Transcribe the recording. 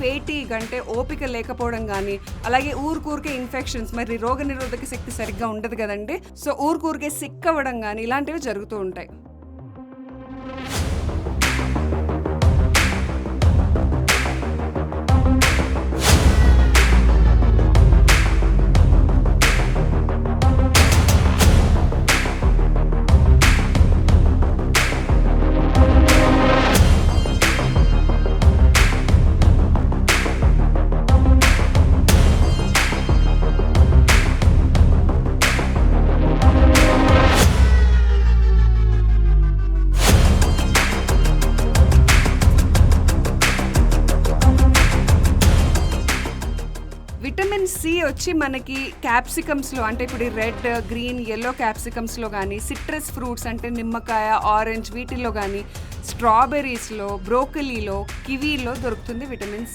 ఫేటీగ్ అంటే ఓపిక లేకపోవడం కానీ, అలాగే ఊరికే ఇన్ఫెక్షన్స్, మరి రోగనిరోధక శక్తి సరిగ్గా ఉండదు కదండి. సో ఊరికే సిక్ అవ్వడం కానీ ఇలాంటివి జరుగుతూ ఉంటాయి. విటమిన్ సి వచ్చి మనకి క్యాప్సికమ్స్లో, అంటే ఇప్పుడు రెడ్, గ్రీన్, యెల్లో క్యాప్సికమ్స్లో కానీ, సిట్రస్ ఫ్రూట్స్ అంటే నిమ్మకాయ, ఆరెంజ్ వీటిల్లో కానీ, స్ట్రాబెర్రీస్లో, బ్రోకలీలో, కివీలో దొరుకుతుంది విటమిన్ సి.